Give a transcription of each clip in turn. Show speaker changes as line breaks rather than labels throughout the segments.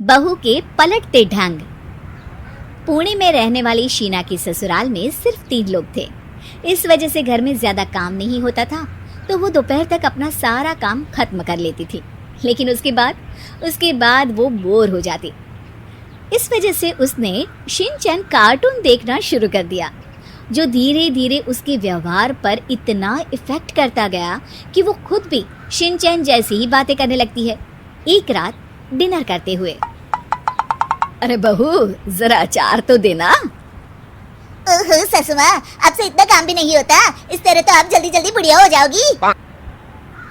बहू के पलटते ढंग। पुणे में रहने वाली शीना के ससुराल में सिर्फ 3 लोग थे। इस वजह से घर में ज्यादा काम नहीं होता था, तो वो दोपहर तक अपना सारा काम खत्म कर लेती थी। लेकिन उसके बाद वो बोर हो जाती। इस वजह से उसने शिनचैन कार्टून देखना शुरू कर दिया, जो धीरे धीरे उसके व्यवहार पर इतना इफेक्ट करता गया कि वो खुद भी शिनचैन जैसी ही बातें करने लगती है। एक रात डिनर करते हुए, अरे बहू जरा अचार तो देना।
ओहो ससु माँ, आपसे इतना काम भी नहीं होता। इस तरह तो आप जल्दी जल्दी बुढ़िया हो जाओगी।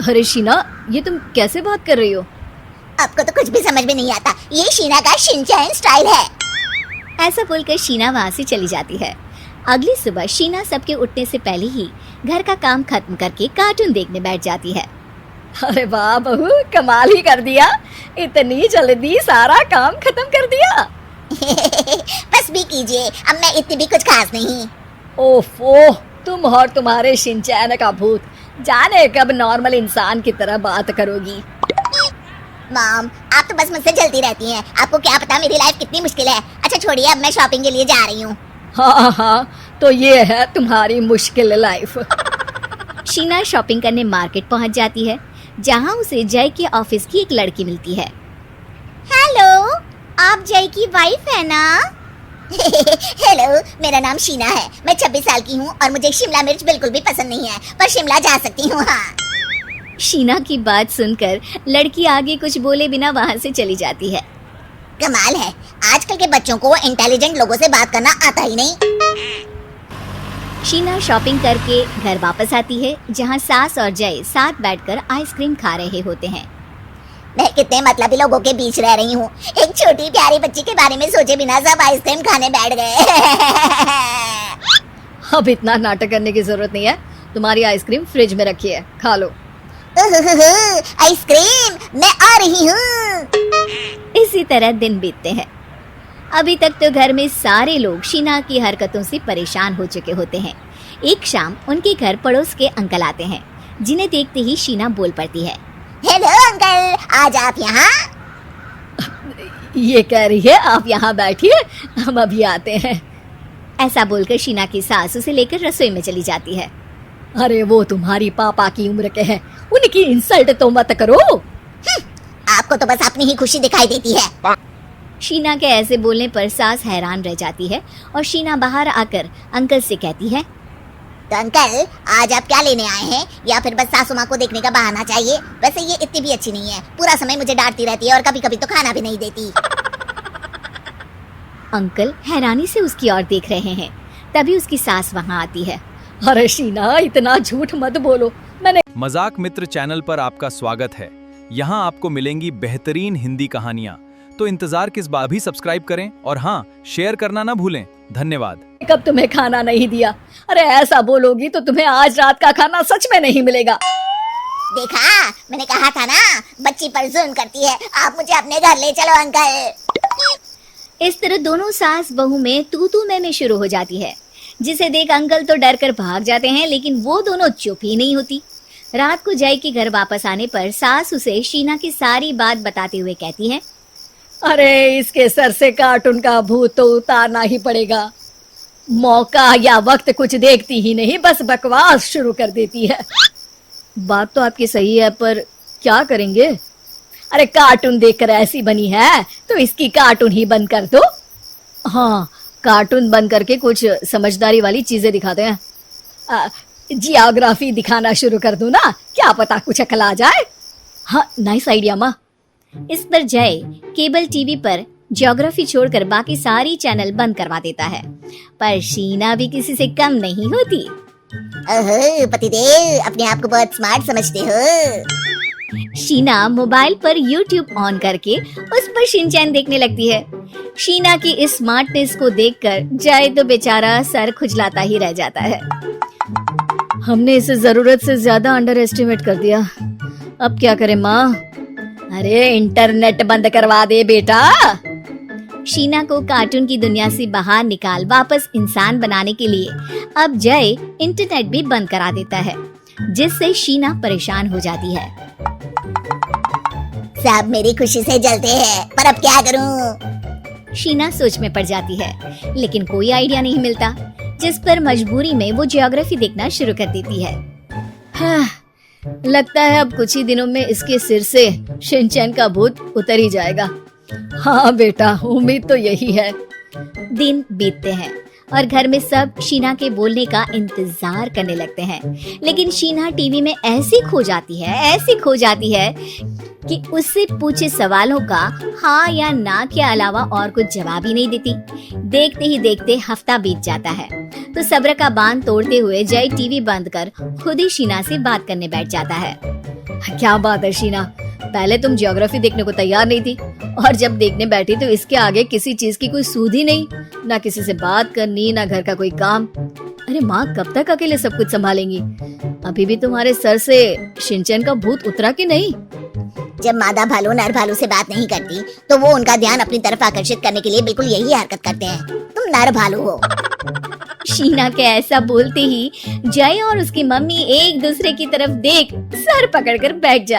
अरे शीना, ये तुम कैसे बात कर रही हो?
आपको तो कुछ भी समझ में नहीं आता। ये शीना का शिनचैन स्टाइल है।
ऐसा बोलकर शीना वहाँ से चली जाती है। अगली सुबह शीना सबके उठने से पहले ही घर का काम खत्म करके कार्टून देखने बैठ जाती है। अरे वाह बहू, कमाल ही कर दिया, इतनी जल्दी सारा काम खत्म कर दिया।
बस भी कीजिए, अब मैं इतनी भी कुछ खास नहीं।
ओफो, तुम और तुम्हारे शिनचैन का भूत, जाने कब नॉर्मल इंसान की तरह बात करोगी।
मॉम, आप तो बस मुझसे जलती रहती हैं। आपको क्या पता मेरी लाइफ कितनी मुश्किल है। अच्छा छोड़िए, अब मैं शॉपिंग के लिए जा रही हूँ।
हाँ, तो ये है तुम्हारी मुश्किल लाइफ। शीना शॉपिंग करने मार्केट पहुँच जाती है, जहाँ उसे जय के ऑफिस की एक लड़की मिलती है।
हेलो, आप जय की वाइफ है ना? हेलो, मेरा नाम शीना है। मैं 26 साल की हूँ और मुझे शिमला मिर्च बिल्कुल भी पसंद नहीं है, पर शिमला जा सकती हूँ। हाँ।
शीना की बात सुनकर लड़की आगे कुछ बोले बिना वहाँ से चली जाती है।
कमाल है, आजकल के बच्चों को इंटेलिजेंट लोगों से बात करना आता ही नहीं।
शीना शॉपिंग करके घर वापस आती है, जहाँ सास और जय साथ बैठकर आइसक्रीम खा रहे होते हैं।
मैं कितने मतलबी लोगों के बीच रह रही हूँ। एक छोटी प्यारी बच्ची के बारे में सोचे बिना सब आइसक्रीम खाने बैठ गए।
अब इतना नाटक करने की जरूरत नहीं है, तुम्हारी आइसक्रीम फ्रिज में रखी है, खा लो।
आइसक्रीम, मैं आ रही हूँ।
इसी तरह दिन बीतते हैं। अभी तक तो घर में सारे लोग शीना की हरकतों से परेशान हो चुके होते हैं। एक शाम उनके घर पड़ोस के अंकल आते हैं, जिन्हें देखते ही शीना बोल पड़ती है।
हेलो अंकल, आज आप यहाँ?
ये कह रही है आप यहाँ बैठिए, हम अभी आते हैं। ऐसा बोलकर शीना की सास उसे लेकर रसोई में चली जाती है। अरे वो तुम्हारी पापा की उम्र के हैं, उनकी इंसल्ट तो मत करो।
आपको तो बस अपनी ही खुशी दिखाई देती है।
शीना के ऐसे बोलने पर सास हैरान रह जाती है और शीना बाहर आकर अंकल से कहती है,
तो अंकल आज आप क्या लेने आए हैं, या फिर बस सासू माँ को देखने का बहाना चाहिए? वैसे ये इतनी भी अच्छी नहीं है, पूरा समय मुझे डांटती रहती है और कभी कभी तो खाना भी नहीं देती।
अंकल हैरानी से उसकी ओर देख रहे हैं। तभी उसकी सास वहाँ आती है। अरे शीना, इतना झूठ मत बोलो, मैंने
मजाक मित्र चैनल पर आपका स्वागत है। यहाँ आपको मिलेंगी बेहतरीन हिंदी कहानियाँ, तो इंतजार किस बात, भी सब्सक्राइब करें और हाँ, शेयर करना ना भूलें। धन्यवाद।
कब तुम्हें खाना नहीं दिया? अरे ऐसा बोलोगी तो तुम्हें आज रात का खाना सच में नहीं मिलेगा।
देखा, मैंने कहा था ना, बच्ची पर जुल्म करती है। आप मुझे अपने घर ले चलो अंकल।
इस तरह दोनों सास बहू में तू तू मैं शुरू हो जाती है, जिसे देख अंकल तो डर कर भाग जाते हैं, लेकिन वो दोनों चुप ही नहीं होती। रात को जय के घर वापस आने पर सास उसे शीना की सारी बात बताते हुए कहती है, अरे इसके सर से कार्टून का भूत तो उतारना ही पड़ेगा। मौका या वक्त कुछ देखती ही नहीं, बस बकवास शुरू कर देती है। बात तो आपकी सही है, पर क्या करेंगे? अरे कार्टून देखकर ऐसी बनी है तो इसकी कार्टून ही बंद कर दो। हाँ, कार्टून बंद करके कुछ समझदारी वाली चीजें दिखाते हैं। जियोग्राफी दिखाना शुरू कर दो ना, क्या पता कुछ अकल आ जाए। हाँ, नाइस आइडिया माँ। इस पर जय केबल टीवी पर ज्योग्राफी छोड़कर बाकी सारी चैनल बंद करवा देता है, पर शीना भी किसी से कम नहीं होती।
ओहो पतिदेव, अपने आप को बहुत स्मार्ट समझते हो।
शीना मोबाइल पर YouTube ऑन करके उस पर शिनचैन देखने लगती है। शीना की इस स्मार्टनेस को देखकर जय तो बेचारा सर खुजलाता ही रह जाता है। हमने इसे जरूरत से ज्यादा अंडर एस्टिमेट कर दिया, अब क्या करें माँ? अरे इंटरनेट बंद करवा दे बेटा। शीना को कार्टून की दुनिया से बाहर निकाल वापस इंसान बनाने के लिए अब जय इंटरनेट भी बंद करा देता है, जिससे शीना परेशान हो जाती है।
सब मेरी खुशी से जलते हैं, पर अब क्या करूं?
शीना सोच में पड़ जाती है, लेकिन कोई आइडिया नहीं मिलता, जिस पर मजबूरी में वो ज्योग्राफी देखना शुरू कर देती है। हाँ, लगता है अब कुछ ही दिनों में इसके सिर से शिनचैन का भूत उतर ही जाएगा। हाँ बेटा, उम्मीद तो यही है। दिन बीतते हैं और घर में सब शीना के बोलने का इंतजार करने लगते हैं, लेकिन शीना टीवी में ऐसी खो जाती है कि उससे पूछे सवालों का हाँ या ना के अलावा और कुछ जवाब ही नहीं देती। देखते ही देखते हफ्ता बीत जाता है, तो सब्र का बांध तोड़ते हुए जय टीवी बंद कर खुद ही शीना से बात करने बैठ जाता है। क्या बात है शीना, पहले तुम ज्योग्राफी देखने को तैयार नहीं थी और जब देखने बैठी तो इसके आगे किसी चीज की कोई सूध ही नहीं, ना किसी से बात करनी, ना घर का कोई काम। अरे माँ कब तक अकेले सब कुछ संभालेंगी? अभी भी तुम्हारे सर से शिनचैन का भूत उतरा कि नहीं?
जब मादा भालू नर भालू से बात नहीं करती तो वो उनका ध्यान अपनी तरफ आकर्षित करने के लिए बिल्कुल यही हरकत करते हैं। तुम नर भालू हो।
शीना के ऐसा बोलते ही जय और उसकी मम्मी एक दूसरे की तरफ देख सर पकड़कर बैठ जाते।